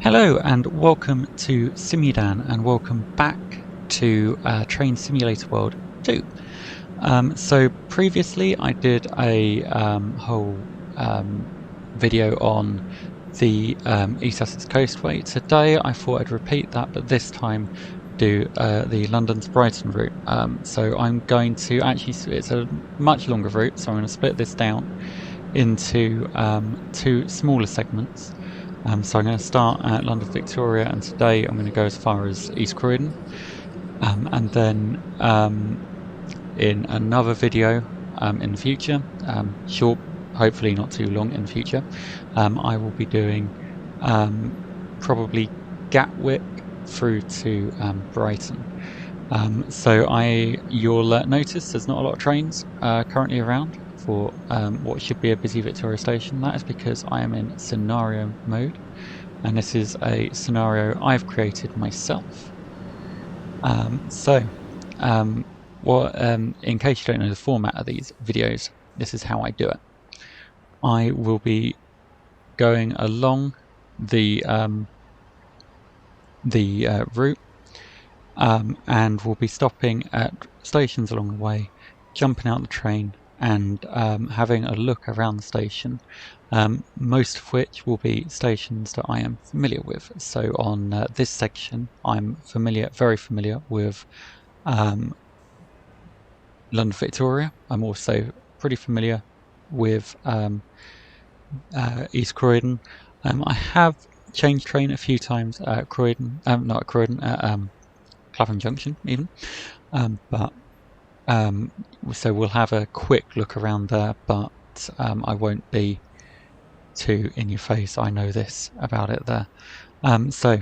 Hello and welcome to Simudan and welcome back to Train Simulator World 2. So previously I did a whole video on the East Sussex Coastway. Today I thought I'd repeat that, but this time do the London to Brighton route. So I'm going to actually, it's a much longer route, so I'm going to split this down into two smaller segments. So I'm going to start at London Victoria, and today I'm going to go as far as East Croydon, and then in another video in the future, short, hopefully not too long in the future, I will be doing probably Gatwick through to Brighton. So you'll notice there's not a lot of trains currently around for what should be a busy Victoria station. That is because I am in scenario mode, and this is a scenario I've created myself. In case you don't know the format of these videos, this is how I do it. I will be going along the route, and we'll be stopping at stations along the way, jumping out the train, and having a look around the station, most of which will be stations that I am familiar with. So on this section I'm very familiar with London Victoria. I'm also pretty familiar with East Croydon. I have changed train a few times at Croydon, not at Croydon, at Clapham Junction even, so we'll have a quick look around there, but I won't be too in your face. I know this about it there. So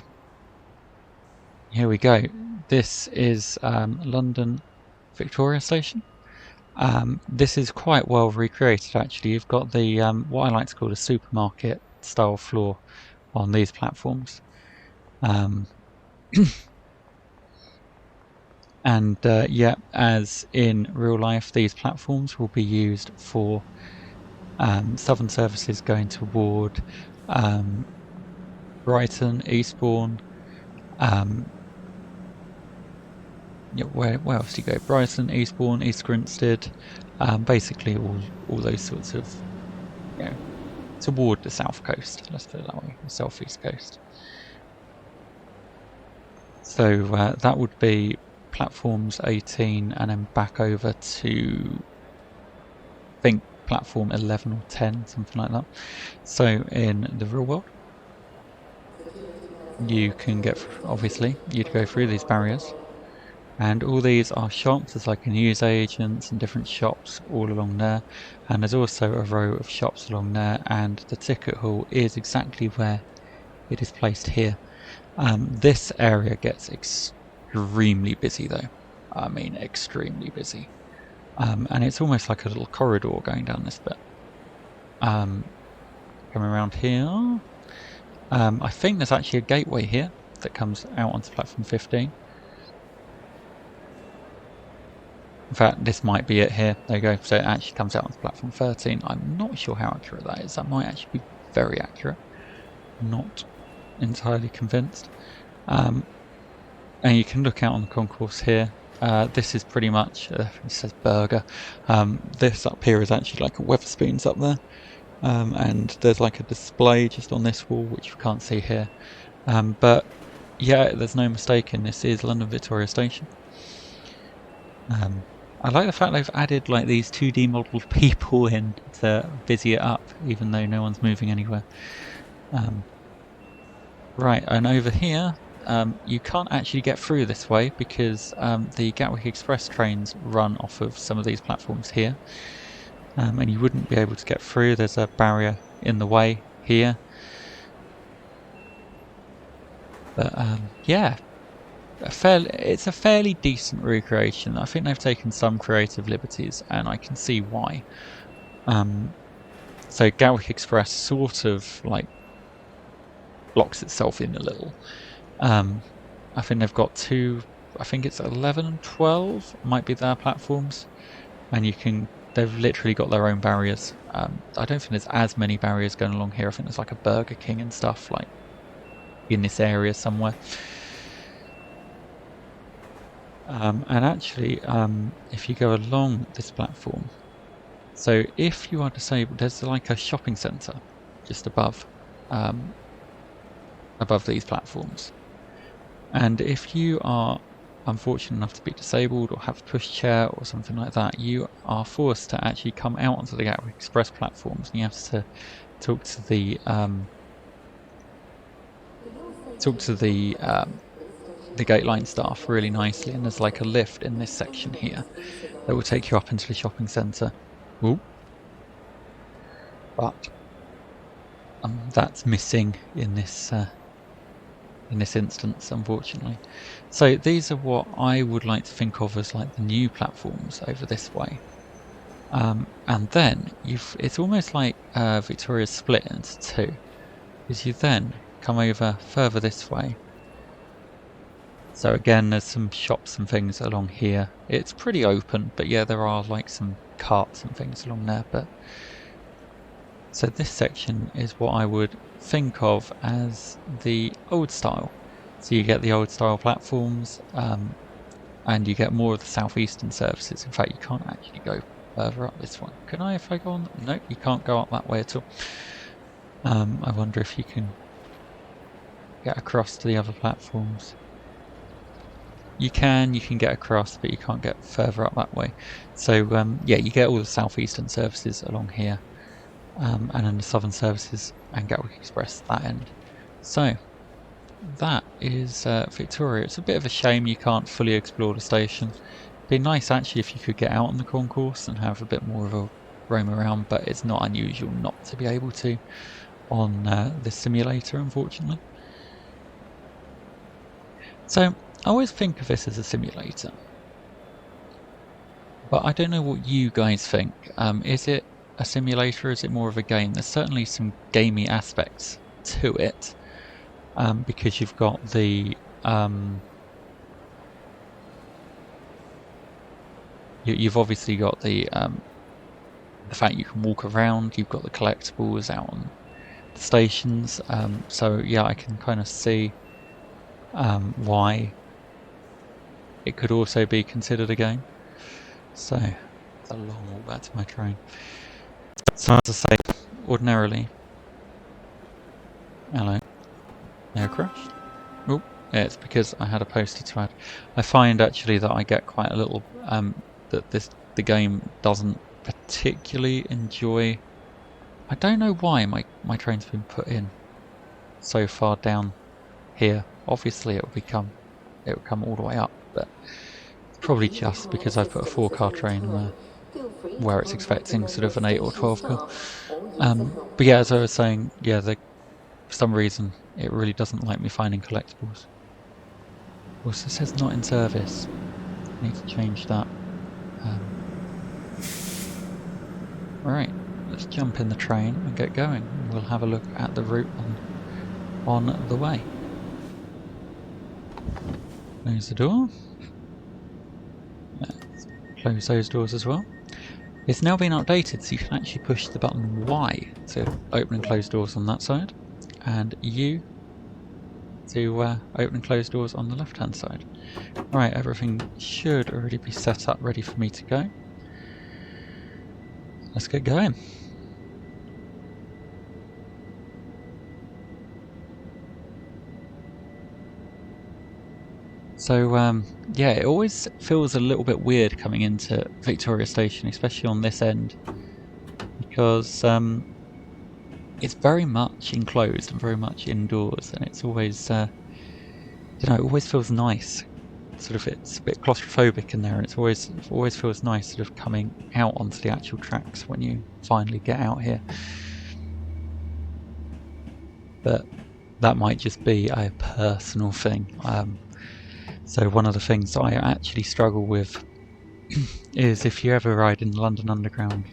here we go. This is London Victoria Station. This is quite well recreated actually. You've got the what I like to call a supermarket style floor on these platforms. And yeah, as in real life, these platforms will be used for southern services going toward Brighton, Eastbourne. Yeah, where else do you go? Brighton, Eastbourne, East Grinstead, basically all those sorts of, toward the south coast. Let's put it that way, the southeast coast. So that would be platforms 18 and then back over to, I think, platform 11 or 10, something like that. So in the real world, you can obviously you'd go through these barriers, and all these are shops. There's like news agents and different shops all along there, and there's also a row of shops along there, and the ticket hall is exactly where it is placed here. This area gets extremely busy though. I mean extremely busy, and it's almost like a little corridor going down this bit. Coming around here, I think there's actually a gateway here that comes out onto platform 15. In fact, this might be it here. There you go. So it actually comes out onto platform 13. I'm not sure how accurate that is. That might actually be very accurate. Not entirely convinced. And you can look out on the concourse here. This is pretty much, it says burger. This up here is actually like a Wetherspoons up there. And there's like a display just on this wall, which you can't see here. But yeah, there's no mistaking, this is London Victoria Station. I like the fact they've added like these 2D modelled people in to busy it up, even though no one's moving anywhere. Right, and over here, you can't actually get through this way because the Gatwick Express trains run off of some of these platforms here. And you wouldn't be able to get through. There's a barrier in the way here. But yeah, it's a fairly decent recreation. I think they've taken some creative liberties, and I can see why. So Gatwick Express sort of like blocks itself in a little. I think they've got I think it's 11 and 12 might be their platforms, and they've literally got their own barriers. I don't think there's as many barriers going along here. I think there's like a Burger King and stuff like in this area somewhere. And actually, if you go along this platform, so if you are disabled, there's like a shopping centre just above these platforms. And if you are unfortunate enough to be disabled or have a pushchair or something like that, you are forced to actually come out onto the Gatwick Express platforms, and you have to talk to the gate line staff really nicely. And there's like a lift in this section here that will take you up into the shopping centre. But that's missing in this instance, unfortunately. So these are what I would like to think of as like the new platforms over this way. And then it's almost like Victoria's split into two, because you then come over further this way. So again, there's some shops and things along here. It's pretty open, but yeah, there are like some carts and things along there. But so this section is what I would think of as the old style. So you get the old style platforms, and you get more of the southeastern services. In fact, you can't actually go further up this one. Can I if I go on? No, you can't go up that way at all. I wonder if you can get across to the other platforms. You can get across, but you can't get further up that way. So yeah, you get all the southeastern services along here, and then the southern services and Gatwick Express that end. So that is Victoria. It's a bit of a shame you can't fully explore the station. It'd be nice actually if you could get out on the concourse and have a bit more of a roam around, but it's not unusual not to be able to on this simulator, unfortunately. So I always think of this as a simulator, but I don't know what you guys think. Is it a simulator or is it more of a game? There's certainly some gamey aspects to it, because you've got the you've obviously got the fact you can walk around. You've got the collectibles out on the stations. So yeah, I can kind of see why it could also be considered a game. So it's a long walk back to my train. So as I say, ordinarily, hello, air crash. Oh, yeah, it's because I had a poster to add. I find actually that I get quite a little that the game doesn't particularly enjoy. I don't know why my train's been put in so far down here. Obviously it will come all the way up, but it's probably just because I put a 4-car train where it's expecting sort of an 8 or 12 car. But yeah, as I was saying, yeah, for some reason it really doesn't like me finding collectibles. Also, it says not in service. I need to change that. Right, let's jump in the train and get going. We'll have a look at the route on the way. Close the door. Let's close those doors as well. It's now been updated, so you can actually push the button Y to open and close doors on that side, and U to open and close doors on the left hand side. Right, everything should already be set up ready for me to go. Let's get going. So yeah, it always feels a little bit weird coming into Victoria Station, especially on this end, because it's very much enclosed and very much indoors, and it's always, you know, it always feels nice. Sort of, it's a bit claustrophobic in there, and it always feels nice sort of coming out onto the actual tracks when you finally get out here. But that might just be a personal thing. So one of the things that I actually struggle with is if you ever ride in the London Underground,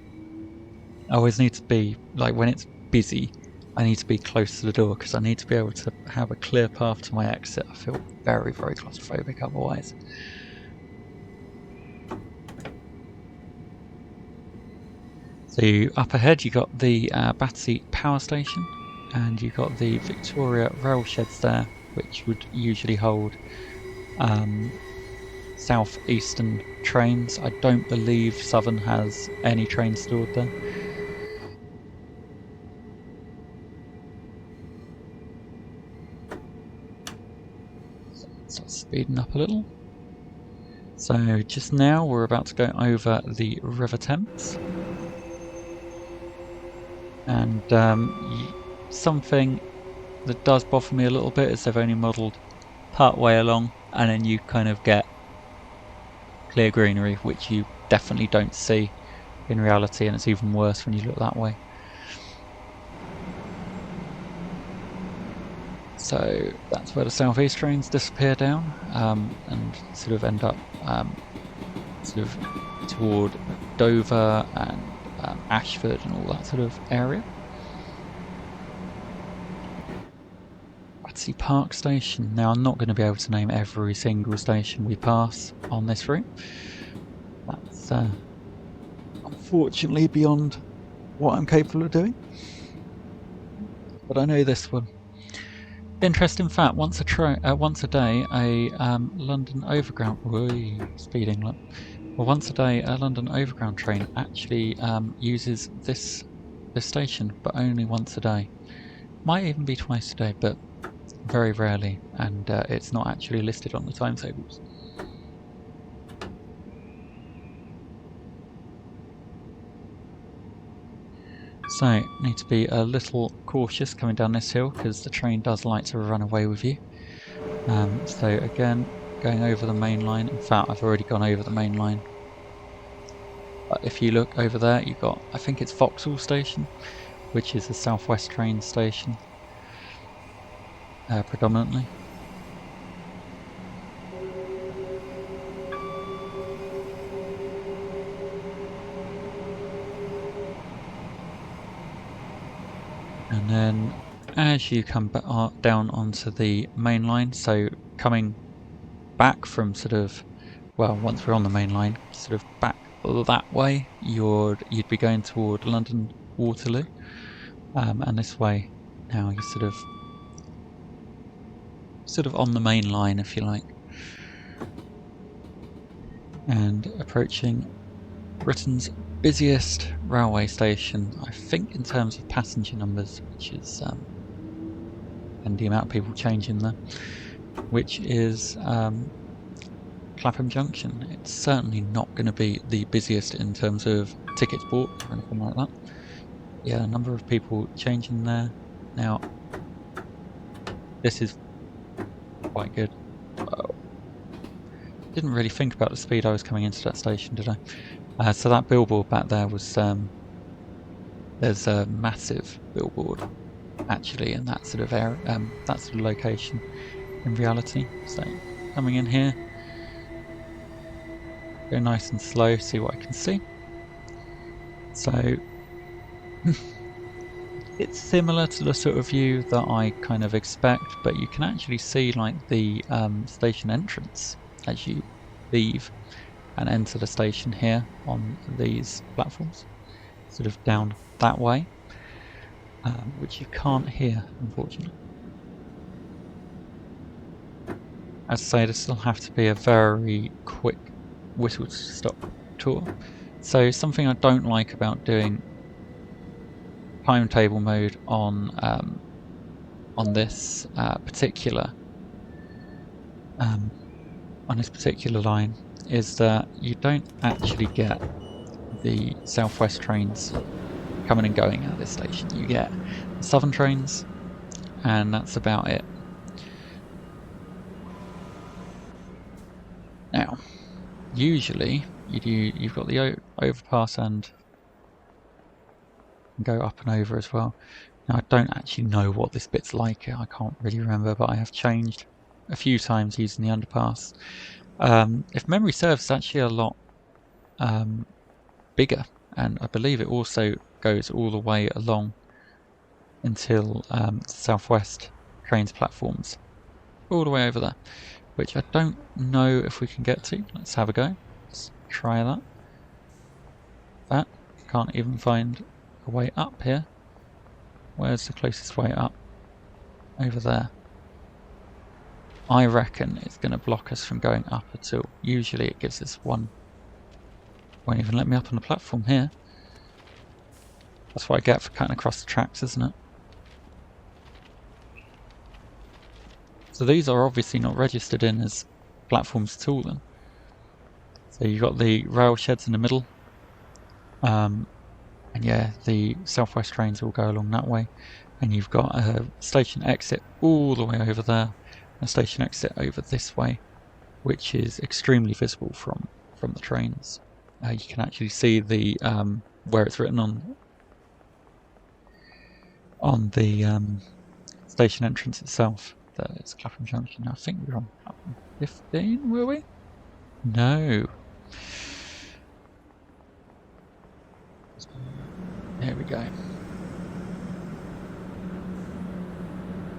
I always need to be, like when it's busy, I need to be close to the door because I need to be able to have a clear path to my exit. I feel very, very claustrophobic otherwise. So up ahead you got the Battersea Power Station. and you've got the Victoria rail sheds there, which would usually hold southeastern trains. I don't believe Southern has any trains stored there. So speeding up a little. So just now we're about to go over the River Thames, and something that does bother me a little bit is they've only modelled part way along, and then you kind of get clear greenery, which you definitely don't see in reality, and it's even worse when you look that way. So that's where the southeast trains disappear down, and sort of end up sort of toward Dover and Ashford and all that sort of area. Battersea Park Station. Now I'm not going to be able to name every single station we pass on this route. That's unfortunately beyond what I'm capable of doing. But I know this one. Interesting fact: once a day, a London Overground speeding up. Well, once a day, a London Overground train actually uses this station, but only once a day. Might even be twice a day, but very rarely, and it's not actually listed on the timetables. So, need to be a little cautious coming down this hill because the train does like to run away with you. So again, going over the main line. In fact, I've already gone over the main line. But if you look over there, you've got, I think it's Vauxhall Station, which is a southwest train station, predominantly. And then as you come down onto the main line, so coming back from sort of, well, once we're on the main line, sort of back that way, you'd be going toward London Waterloo, and this way now you're sort of on the main line, if you like, and approaching Britain's busiest railway station, I think, in terms of passenger numbers, which is and the amount of people changing there, which is Clapham Junction. It's certainly not going to be the busiest in terms of tickets bought or anything like that. Yeah, a number of people changing there. Now, this is quite good. Didn't really think about the speed I was coming into that station, did I? So that billboard back there was, there's a massive billboard actually in that sort of area, that sort of location in reality. So coming in here, go nice and slow, see what I can see. So it's similar to the sort of view that I kind of expect, but you can actually see like the station entrance as you leave and enter the station here on these platforms, sort of down that way, which you can't hear, unfortunately. As I say, this will have to be a very quick whistle-stop tour. So something I don't like about doing timetable mode on this particular line is that you don't actually get the southwest trains coming and going at this station. You get the southern trains, and that's about it. Now, usually you've got the overpass and go up and over as well. Now, I don't actually know what this bit's like. I can't really remember, but I have changed a few times using the underpass. If memory serves, it's actually a lot bigger, and I believe it also goes all the way along until southwest trains platforms, all the way over there, which I don't know if we can get to. Let's have a go. Let's try that. Can't even find a way up here. Where's the closest way up? Over there. I reckon it's going to block us from going up at all. Usually it gives us one. Won't even let me up on the platform here. That's what I get for cutting across the tracks, isn't it? So these are obviously not registered in as platforms at all then. So you've got the rail sheds in the middle. And yeah, the southwest trains will go along that way. And you've got a station exit all the way over there. And a station exit over this way, which is extremely visible from the trains. You can actually see the where it's written on the station entrance itself. That it's Clapham Junction. I think we're on platform 15, were we? No. There we go.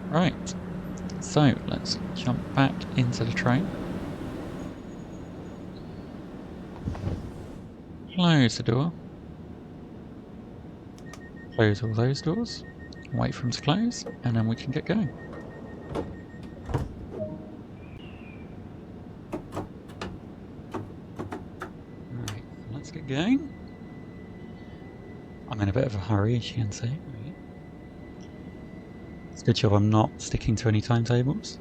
Right. So let's jump back into the train. Close the door. Close all those doors. Wait for them to close, and then we can get going. Right, let's get going. I'm in a bit of a hurry, as you can see. It's a good job I'm not sticking to any timetables.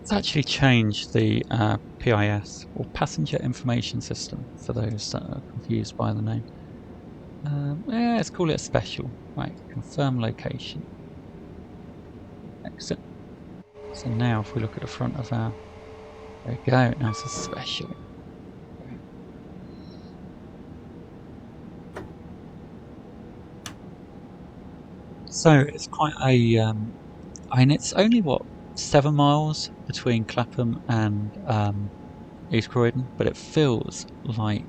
It's actually changed the PIS, or Passenger Information System, for those that are confused by the name. Yeah, let's call it a special. Right, confirm location. Exit. So now if we look at the front of our... There we go, now it's a special. So it's quite a... I mean, it's only, what, 7 miles between Clapham and East Croydon, but it feels like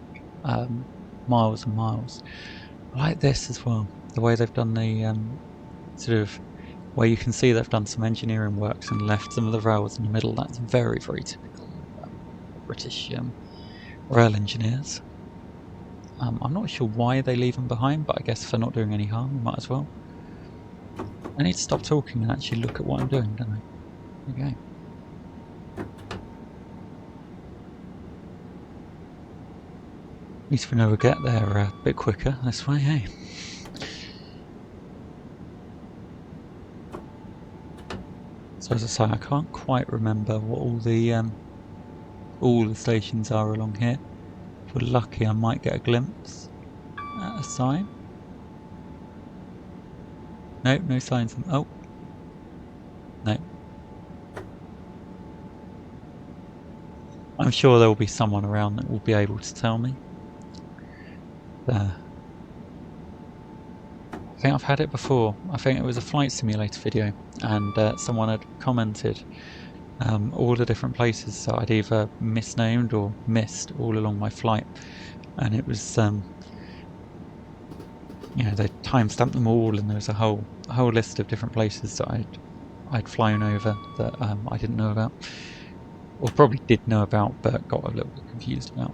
miles and miles. I like this as well, the way they've done the sort of, where you can see they've done some engineering works and left some of the rails in the middle. That's very, very typical British rail engineers. I'm not sure why they leave them behind, but I guess if they're not doing any harm, we might as well. I need to stop talking and actually look at what I'm doing, don't I? There we go. At least we know we'll get there a bit quicker this way, hey? So as I say, I can't quite remember what all the stations are along here. If we're lucky, I might get a glimpse at a sign. Nope, no signs. Oh, no. I'm sure there will be someone around that will be able to tell me. I think I've had it before. I think it was a flight simulator video, and someone had commented all the different places that I'd either misnamed or missed all along my flight, and it was you know, they timestamped them all, and there was a whole list of different places that I'd flown over that I didn't know about, or probably did know about but got a little bit confused about.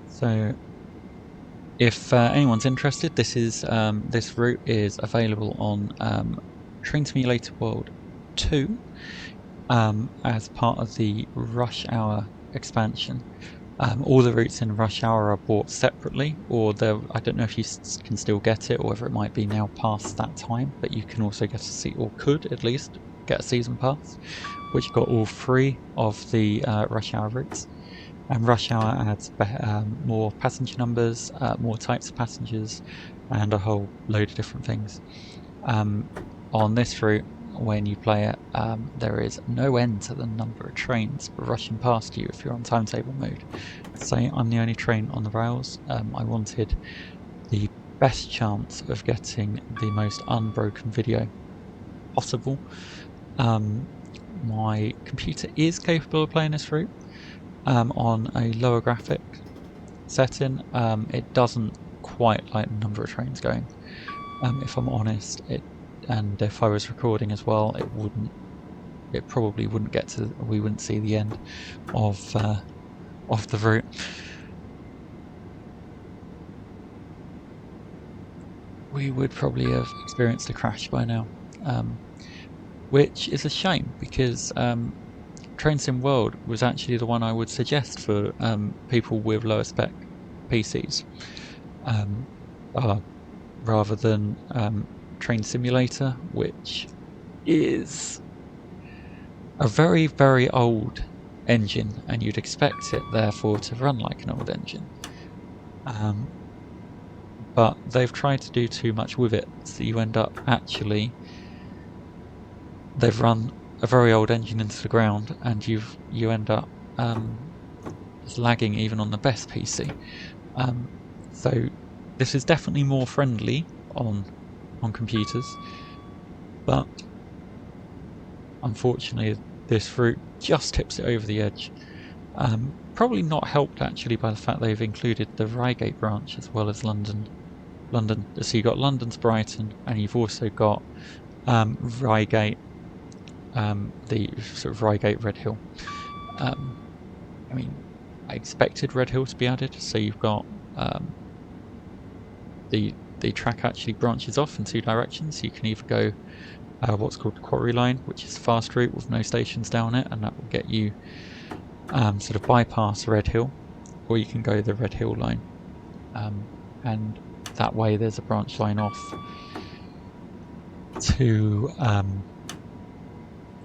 So if anyone's interested, this route is available on Train Simulator World 2 as part of the Rush Hour expansion. All the routes in Rush Hour are bought separately, or I don't know if you can still get it, or whether it might be now past that time, but you can also get or could at least get a season pass, which got all 3 of the Rush Hour routes. And Rush Hour adds more passenger numbers, more types of passengers, and a whole load of different things. On this route, when you play it, there is no end to the number of trains rushing past you if you're on timetable mode. Say I'm the only train on the rails. I wanted the best chance of getting the most unbroken video possible. My computer is capable of playing this route on a lower graphic, setting, it doesn't quite like the number of trains going. If I'm honest, and if I was recording as well, it probably wouldn't get to. We wouldn't see the end of the route. We would probably have experienced a crash by now, which is a shame because Train Sim World was actually the one I would suggest for people with lower spec PCs, rather than Train Simulator, which is a very, very old engine, and you'd expect it therefore to run like an old engine. But they've tried to do too much with it, so you end up actually, they've run a very old engine into the ground, and you end up just lagging even on the best PC. So this is definitely more friendly on computers, but unfortunately this route just tips it over the edge. Probably not helped actually by the fact they've included the Reigate branch as well as London. So you've got London's Brighton, and you've also got Reigate, the sort of Reigate Redhill. I mean, I expected Redhill to be added, so you've got the track actually branches off in two directions. You can either go what's called the Quarry Line, which is a fast route with no stations down it, and that will get you sort of bypass Redhill, or you can go the Redhill line, and that way there's a branch line off to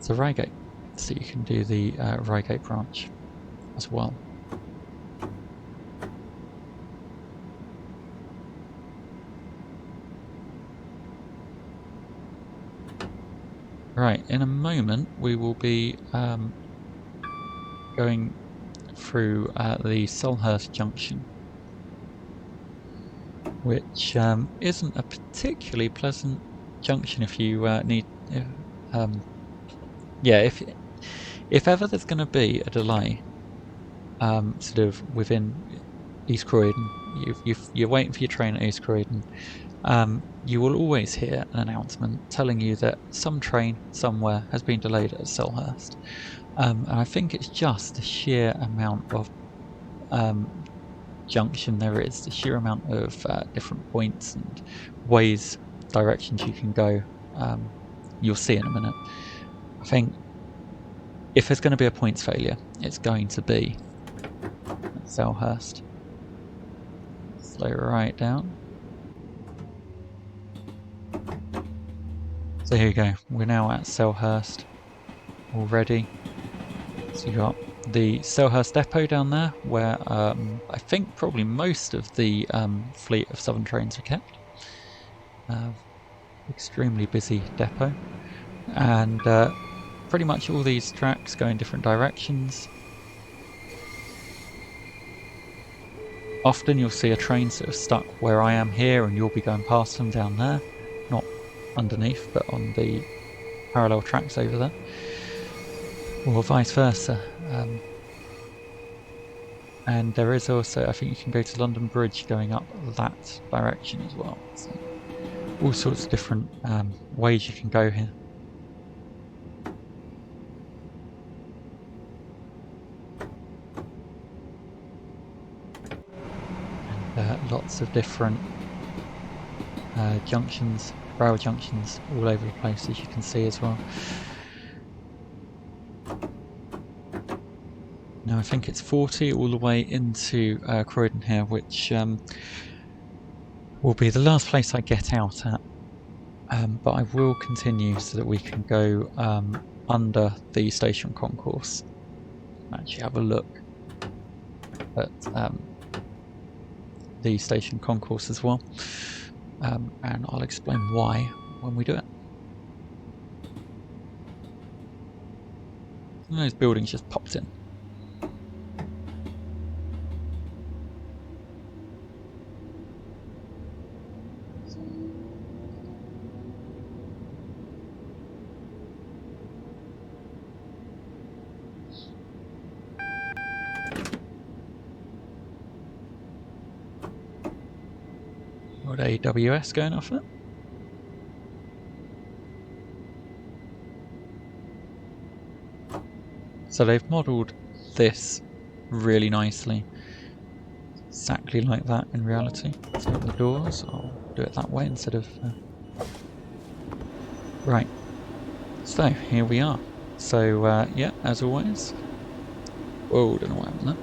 Reigate, so you can do the Reigate branch as well. Right, in a moment we will be going through the Selhurst Junction, which isn't a particularly pleasant junction if you need. Yeah, if ever there's going to be a delay, sort of within East Croydon, you're waiting for your train at East Croydon. You will always hear an announcement telling you that some train somewhere has been delayed at Selhurst. And I think it's just the sheer amount of junction there is, the sheer amount of different points and ways, directions you can go. You'll see in a minute. I think if there's going to be a points failure, it's going to be at Selhurst. Slow right down. So here you go, we're now at Selhurst already. So you got the Selhurst depot down there, where I think probably most of the fleet of Southern trains are kept. Extremely busy depot, and pretty much all these tracks go in different directions. Often you'll see a train sort of stuck where I am here, and you'll be going past them down there, not underneath, but on the parallel tracks over there, or vice versa. And there is also, I think you can go to London Bridge going up that direction as well. So all sorts of different ways you can go here. And lots of different junctions, rail junctions all over the place, as you can see as well. Now I think it's 40 all the way into Croydon here, which will be the last place I get out at. But I will continue so that we can go under the station concourse. Actually have a look at the station concourse as well, and I'll explain why when we do it. And those buildings just popped in. Old AWS going off it. So they've modelled this really nicely. Exactly like that in reality. Let's open the doors. I'll do it that way instead of... Right. So, here we are. So, yeah, as always... Whoa, don't know what happened there.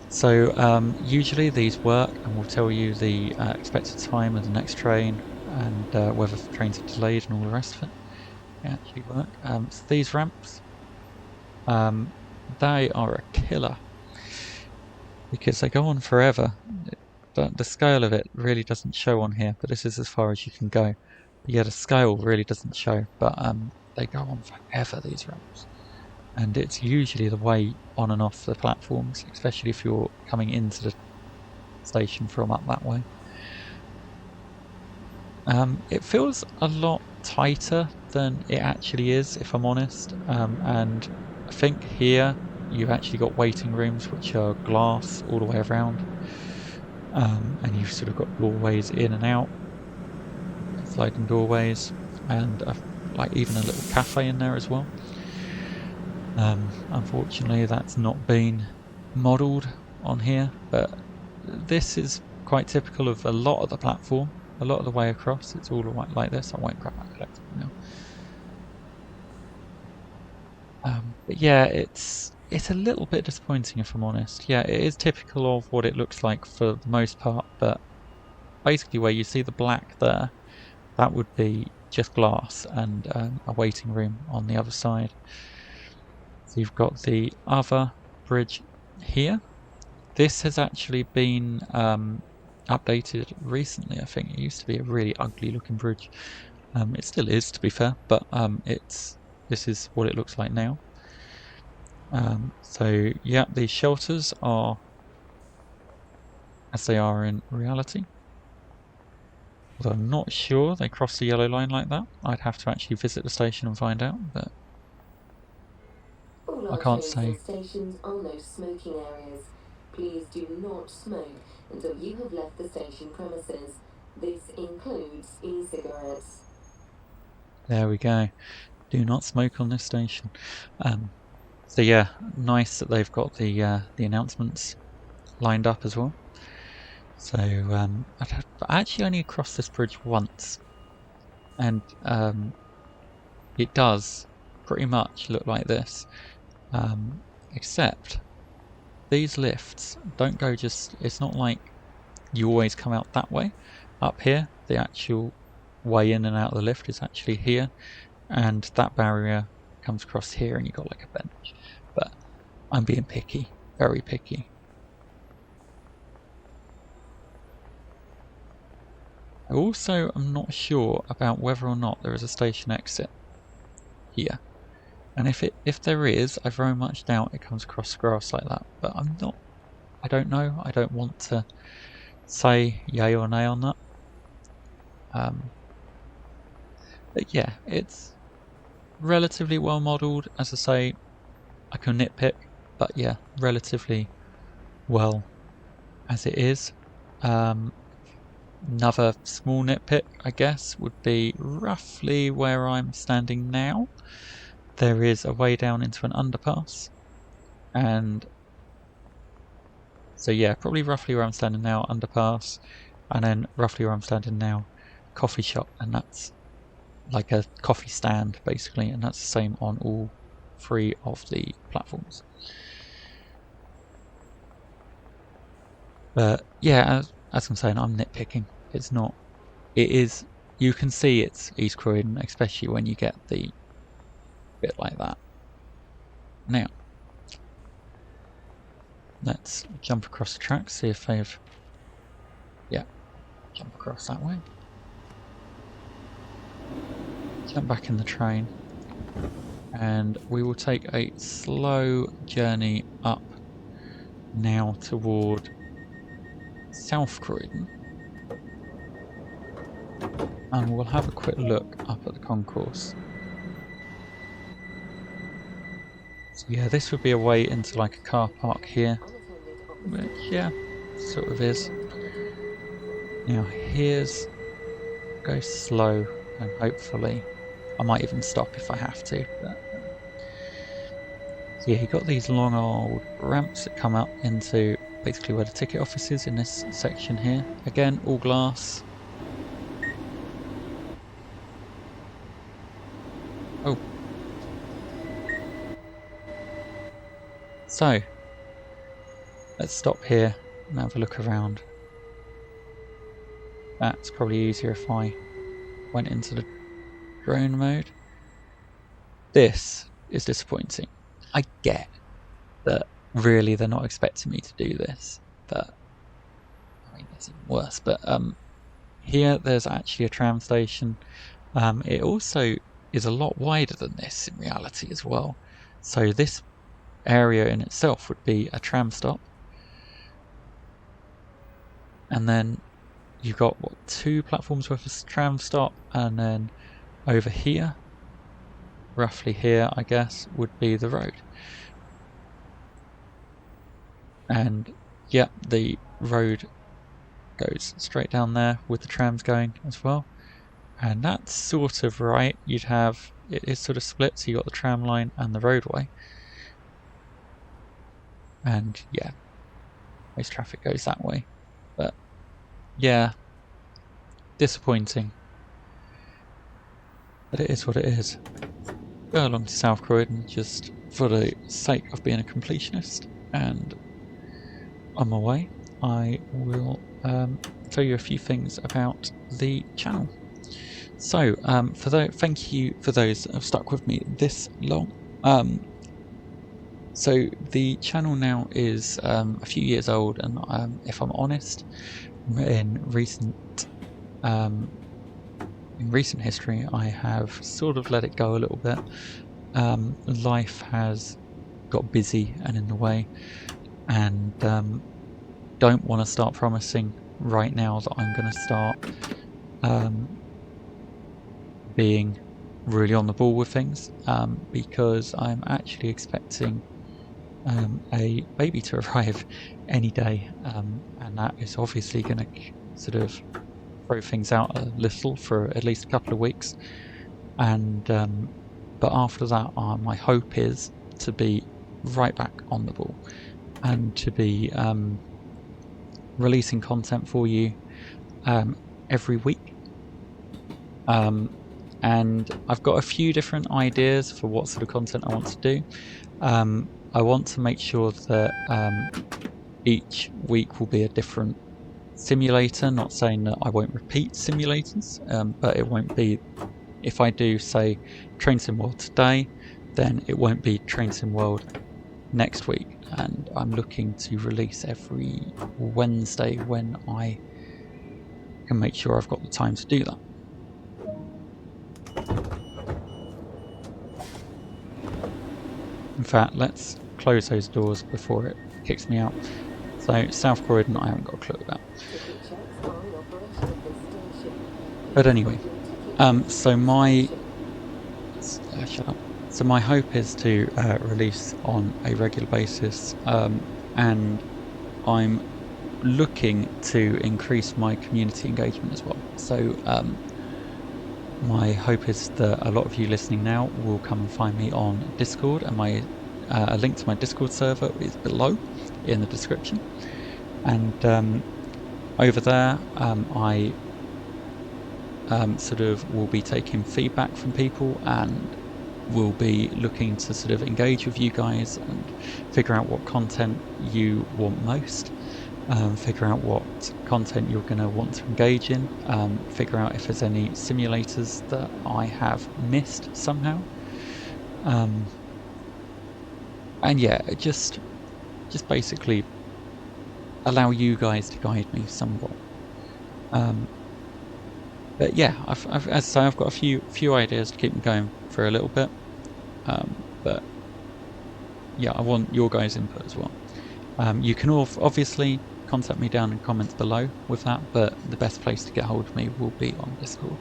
So, usually these work and will tell you the expected time of the next train and whether the trains are delayed and all the rest of it. They actually work. So these ramps, they are a killer because they go on forever. The scale of it really doesn't show on here, but this is as far as you can go. But yeah, the scale really doesn't show, but they go on forever, these ramps. And it's usually the way on and off the platforms, especially if you're coming into the station from up that way. It feels a lot tighter than it actually is, if I'm honest, and I think here you've actually got waiting rooms which are glass all the way around, and you've sort of got doorways in and out, sliding doorways, and like even a little cafe in there as well. Unfortunately that's not been modelled on here, but this is quite typical of a lot of the platform. A lot of the way across, it's all like this. I won't grab that collectible now. But yeah, it's a little bit disappointing if I'm honest. Yeah, it is typical of what it looks like for the most part, but basically where you see the black there, that would be just glass and a waiting room on the other side. So you've got the other bridge here. This has actually been updated recently. I think it used to be a really ugly looking bridge. It still is, to be fair, but this is what it looks like now. So yeah, these shelters are as they are in reality. Although I'm not sure they cross the yellow line like that. I'd have to actually visit the station and find out, but I can't say. Stations are no smoking areas. Please do not smoke until you have left the station premises. This includes e-cigarettes. There we go. Do not smoke on this station. So yeah, nice that they've got the announcements lined up as well. So I've actually only crossed this bridge once, and it does pretty much look like this, except these lifts don't go it's not like you always come out that way. Up here, the actual way in and out of the lift is actually here, and that barrier comes across here and you've got like a bench. But I'm being picky, very picky. Also, I'm not sure about whether or not there is a station exit here. And if there is, I very much doubt it comes across the grass like that. But I don't know. I don't want to say yay or nay on that. But yeah, it's relatively well modelled. As I say, I can nitpick, but yeah, relatively well as it is. Another small nitpick, I guess, would be roughly where I'm standing now. There is a way down into an underpass, and so yeah, probably roughly where I'm standing now, underpass, and then roughly where I'm standing now, coffee shop, and that's like a coffee stand basically, and that's the same on all three of the platforms. But yeah, as I'm saying, I'm nitpicking. It's not. It is. You can see it's East Croydon, especially when you get the bit like that. Now, let's jump across the track, see if they've... Yeah, jump across that way. Jump back in the train. And we will take a slow journey up now toward South Croydon. And we'll have a quick look up at the concourse. So yeah, this would be a way into like a car park here, which yeah, sort of is. Now here's, go slow, and hopefully I might even stop if I have to. But so yeah, you got these long old ramps that come up into basically where the ticket office is in this section here. Again, all glass. Oh. So, let's stop here and have a look around. That's probably easier if I went into the drone mode. This is disappointing. I get that really they're not expecting me to do this, but I mean it's even worse. But here there's actually a tram station. It also is a lot wider than this in reality as well. So this area in itself would be a tram stop. And then you've got, what, 2 platforms worth of tram stop, and then over here, roughly here, I guess, would be the road. And yeah, the road goes straight down there with the trams going as well. And that's sort of right. You'd have, it is sort of split, so you got the tram line and the roadway. And yeah, most traffic goes that way. But yeah, disappointing. But it is what it is. Go along to South Croydon just for the sake of being a completionist, and on my way I will tell you a few things about the channel. So thank you for those that have stuck with me this long. So the channel now is a few years old, and if I'm honest, in recent history I have sort of let it go a little bit. Life has got busy and in the way, and don't want to start promising right now that I'm going to start being really on the ball with things, because I'm actually expecting a baby to arrive any day, and that is obviously going to sort of throw things out a little for at least a couple of weeks. And but after that, my hope is to be right back on the ball and to be releasing content for you every week. And I've got a few different ideas for what sort of content I want to do. I want to make sure that each week will be a different simulator, not saying that I won't repeat simulators, but it won't be, if I do say Train Sim World today, then it won't be Train Sim World next week. And I'm looking to release every Wednesday when I can make sure I've got the time to do that. In fact, let's close those doors before it kicks me out. So South Croydon I haven't got a clue about. But anyway, so my hope is to release on a regular basis, and I'm looking to increase my community engagement as well. So my hope is that a lot of you listening now will come and find me on Discord, and a link to my Discord server is below in the description. And over there I sort of will be taking feedback from people, and will be looking to sort of engage with you guys and figure out what content you want most, figure out what content you're going to want to engage in, figure out if there's any simulators that I have missed somehow, and yeah, just basically allow you guys to guide me somewhat. But yeah, as I say, I've got a few ideas to keep me going for a little bit, but yeah, I want your guys' input as well. You can all obviously contact me down in comments below with that, but the best place to get hold of me will be on Discord.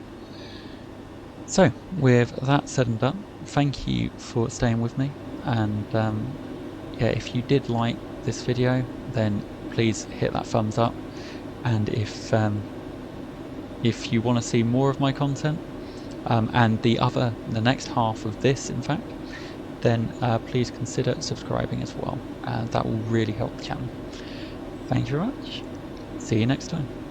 So with that said and done, thank you for staying with me, and yeah, if you did like this video, then please hit that thumbs up, and if if you want to see more of my content, and the next half of this, in fact, then please consider subscribing as well. That will really help the channel. Thank you very much. See you next time.